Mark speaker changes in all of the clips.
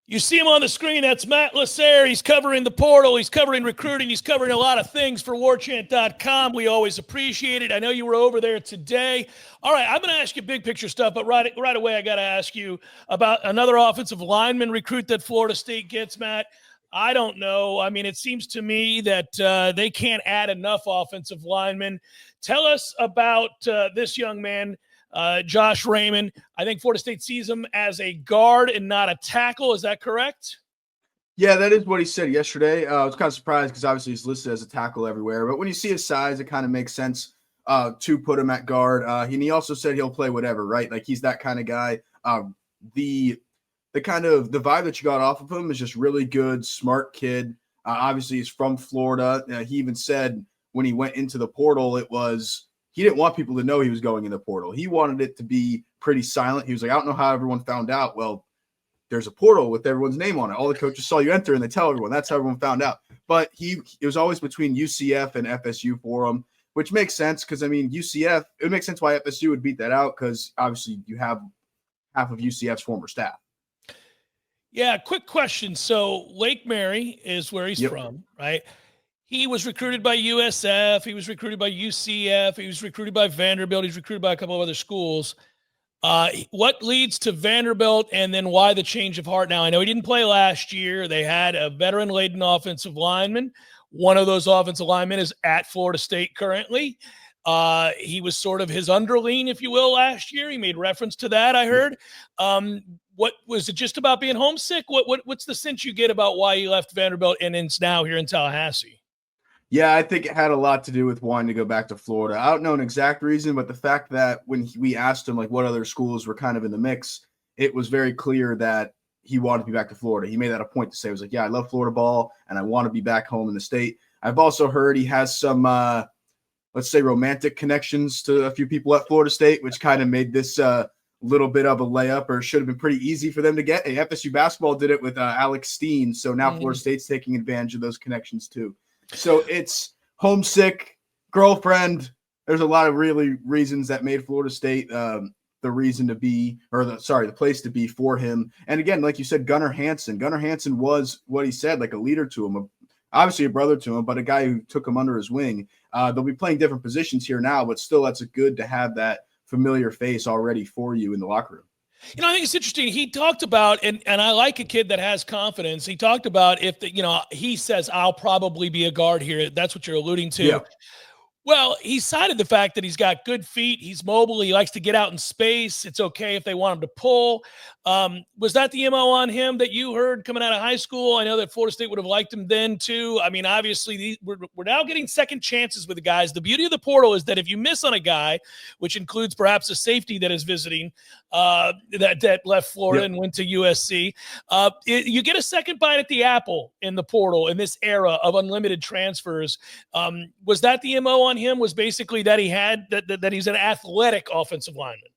Speaker 1: You see him on the screen. That's Matt Lasser. He's covering the portal. He's covering recruiting. He's covering a lot of things for Warchant.com. We always appreciate it. I know you were over there today. All right, I'm going to ask you big picture stuff, but right away I got to ask you about another offensive lineman recruit that Florida State gets, Matt. I don't know. I mean, it seems to me that they can't add enough offensive linemen. Tell us about this young man, Josh Raymond. I think Florida State sees him as a guard and not a tackle. Is that correct?
Speaker 2: Yeah, that is what he said yesterday. I was kind of surprised because obviously he's listed as a tackle everywhere. But when you see his size, it kind of makes sense to put him at guard. And he also said he'll play whatever, right? Like he's that kind of guy. The vibe that you got off of him is just really good, smart kid. Obviously, he's from Florida. He even said when he went into the portal, he didn't want people to know he was going in the portal. He wanted it to be pretty silent. He was like, I don't know how everyone found out. Well, there's a portal with everyone's name on it. All the coaches saw you enter and they tell everyone. That's how everyone found out. But it was always between UCF and FSU for him, which makes sense because, I mean, UCF, it would make sense why FSU would beat that out because obviously you have half of UCF's former staff.
Speaker 1: Yeah, quick question. So Lake Mary is where he's from, right? He was recruited by USF. He was recruited by UCF. He was recruited by Vanderbilt. He's recruited by a couple of other schools. What leads to Vanderbilt and then why the change of heart now? I know he didn't play last year. They had a veteran-laden offensive lineman. One of those offensive linemen is at Florida State currently. He was sort of his underling, if you will, last year. He made reference to that, I heard. What was it just about being homesick? What's the sense you get about why he left Vanderbilt and is now here in Tallahassee?
Speaker 2: Yeah, I think it had a lot to do with wanting to go back to Florida. I don't know an exact reason, but the fact that when we asked him like what other schools were kind of in the mix, it was very clear that he wanted to be back to Florida. He made that a point to say, he was like, yeah, I love Florida ball and I want to be back home in the state. I've also heard he has some, let's say, romantic connections to a few people at Florida State, which kind of made this little bit of a layup, or should have been pretty easy for them to get. Hey, FSU basketball did it with Alex Steen, so now Florida State's taking advantage of those connections too. So it's homesick, girlfriend. There's a lot of really reasons that made Florida State the reason to be, or the place to be for him. And again, like you said, Gunnar Hansen. Gunnar Hansen was what he said, like a leader to him, obviously a brother to him, but a guy who took him under his wing. They'll be playing different positions here now, but still, that's good to have that familiar face already for you in the locker room.
Speaker 1: You know, I think it's interesting. He talked about, and I like a kid that has confidence. He talked about he says, I'll probably be a guard here. That's what you're alluding to.
Speaker 2: Yeah.
Speaker 1: Well, he cited the fact that he's got good feet. He's mobile. He likes to get out in space. It's okay if they want him to pull. Was that the MO on him that you heard coming out of high school? I know that Florida State would have liked him then too. I mean, obviously, we're now getting second chances with the guys. The beauty of the portal is that if you miss on a guy, which includes perhaps a safety that is visiting that left Florida and went to USC, you get a second bite at the apple in the portal in this era of unlimited transfers. Was that the MO on him? Was basically that he had that he's an athletic offensive lineman?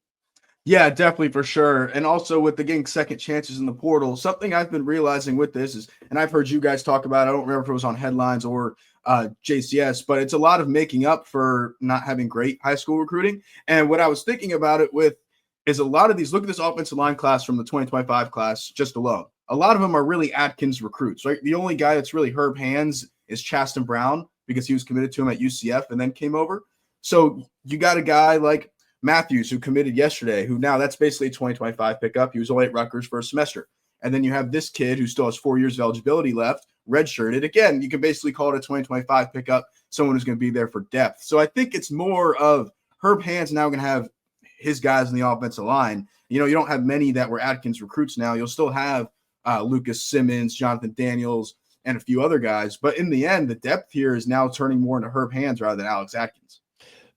Speaker 2: Yeah, definitely, for sure. And also with the getting second chances in the portal, something I've been realizing with this is, and I've heard you guys talk about, I don't remember if it was on Headlines or JCS, but it's a lot of making up for not having great high school recruiting. And what I was thinking about it with is a lot of these, look at this offensive line class from the 2025 class just alone. A lot of them are really Atkins recruits, right? The only guy that's really Herb Hands is Chasten Brown because he was committed to him at UCF and then came over. So you got a guy like Matthews, who committed yesterday, who now that's basically a 2025 pickup. He was only at Rutgers for a semester. And then you have this kid who still has 4 years of eligibility left, redshirted. Again, you can basically call it a 2025 pickup, someone who's going to be there for depth. So I think it's more of Herb Hands now going to have his guys in the offensive line. You know, you don't have many that were Atkins recruits now. You'll still have Lucas Simmons, Jonathan Daniels, and a few other guys. But in the end, the depth here is now turning more into Herb Hands rather than Alex Atkins.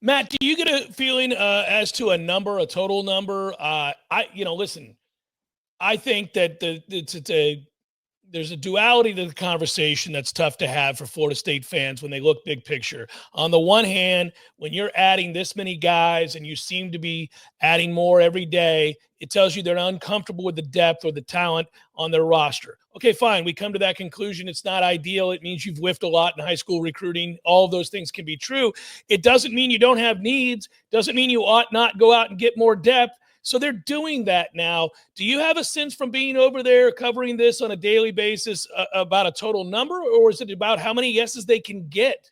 Speaker 1: Matt, do you get a feeling as to a number, a total number? Listen, I think that there's a duality to the conversation that's tough to have for Florida State fans when they look big picture. On the one hand, when you're adding this many guys and you seem to be adding more every day, it tells you they're uncomfortable with the depth or the talent on their roster. Okay, fine. We come to that conclusion. It's not ideal. It means you've whiffed a lot in high school recruiting. All of those things can be true. It doesn't mean you don't have needs. Doesn't mean you ought not go out and get more depth. So they're doing that now. Do you have a sense from being over there covering this on a daily basis about a total number, or is it about how many yeses they can get?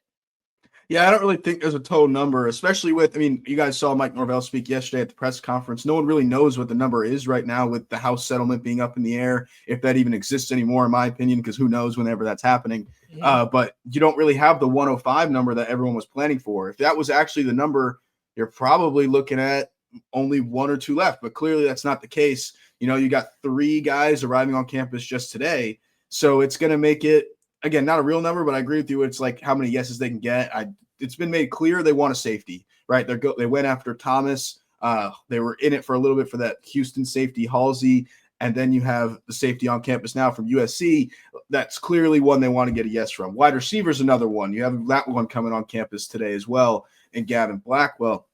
Speaker 2: Yeah, I don't really think there's a total number, especially with, I mean, you guys saw Mike Norvell speak yesterday at the press conference. No one really knows what the number is right now with the House settlement being up in the air, if that even exists anymore, in my opinion, because who knows whenever that's happening. But you don't really have the 105 number that everyone was planning for. If that was actually the number, you're probably looking at only one or two left, but clearly that's not the case. You know, you got 3 guys arriving on campus just today. So it's going to make it, again, not a real number, but I agree with you. It's like how many yeses they can get. It's been made clear they want a safety, right? They went after Thomas. They were in it for a little bit for that Houston safety, Halsey, and then you have the safety on campus now from USC. That's clearly one they want to get a yes from. Wide receiver is another one. You have that one coming on campus today as well, and Gavin Blackwell.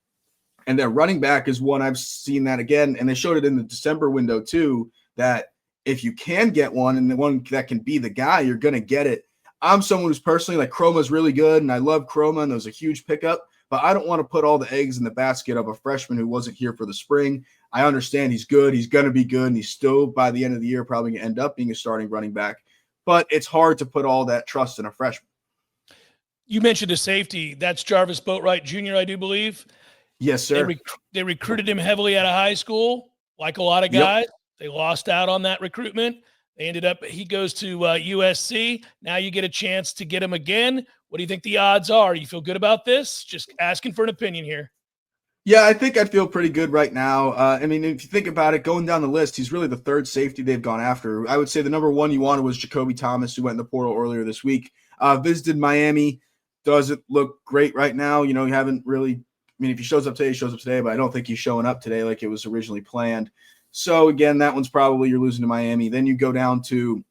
Speaker 2: And their running back is one I've seen that again, and they showed it in the December window too, that if you can get one and the one that can be the guy, you're going to get it. I'm someone who's personally like Chroma's really good, and I love Chroma, and that was a huge pickup, but I don't want to put all the eggs in the basket of a freshman who wasn't here for the spring. I understand he's good. He's going to be good, and he's still, by the end of the year, probably going to end up being a starting running back, but it's hard to put all that trust in a freshman.
Speaker 1: You mentioned a safety. That's Jarvis Boatwright Jr., I do believe.
Speaker 2: Yes, sir.
Speaker 1: They recruited him heavily out of high school, like a lot of guys. Yep. They lost out on that recruitment. They ended up, he goes to USC. Now you get a chance to get him again. What do you think the odds are? You feel good about this? Just asking for an opinion here.
Speaker 2: Yeah, I think I feel pretty good right now. I mean, if you think about it, going down the list, he's really the 3rd safety they've gone after. I would say the number 1 you wanted was Jacoby Thomas, who went in the portal earlier this week. Visited Miami. Doesn't look great right now. You know, you haven't really, I mean, if he shows up today, he shows up today, but I don't think he's showing up today like it was originally planned. So, again, that one's probably you're losing to Miami. Then you go down to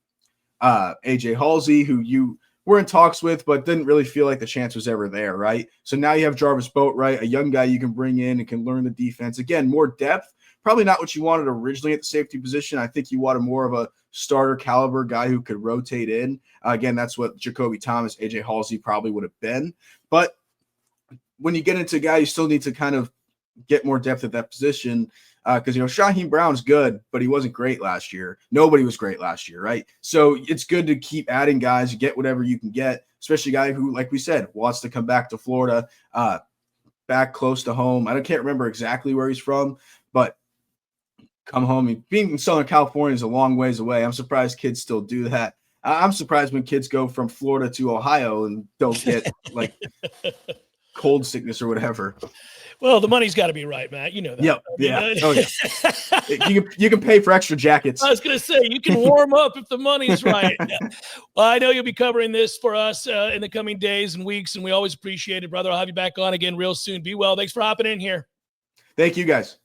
Speaker 2: A.J. Halsey, who you were in talks with, but didn't really feel like the chance was ever there, right? So now you have Jarvis Boatwright, a young guy you can bring in and can learn the defense. Again, more depth. Probably not what you wanted originally at the safety position. I think you wanted more of a starter caliber guy who could rotate in. Again, that's what Jacoby Thomas, A.J. Halsey probably would have been. But when you get into a guy, you still need to kind of get more depth at that position. Because, you know, Shaheem Brown's good, but he wasn't great last year. Nobody was great last year, right? So it's good to keep adding guys, get whatever you can get, especially a guy who, like we said, wants to come back to Florida, back close to home. I can't remember exactly where he's from, but come home. Being in Southern California is a long ways away. I'm surprised kids still do that. I'm surprised when kids go from Florida to Ohio and don't get, like, cold sickness or whatever.
Speaker 1: Well, the money's got to be right, Matt. You know that.
Speaker 2: Yep. Yeah. Oh, yeah. You can pay for extra jackets.
Speaker 1: I was going to say, you can warm up if the money's right. Yeah. Well, I know you'll be covering this for us in the coming days and weeks, and we always appreciate it, brother. I'll have you back on again real soon. Be well. Thanks for hopping in here.
Speaker 2: Thank you, guys.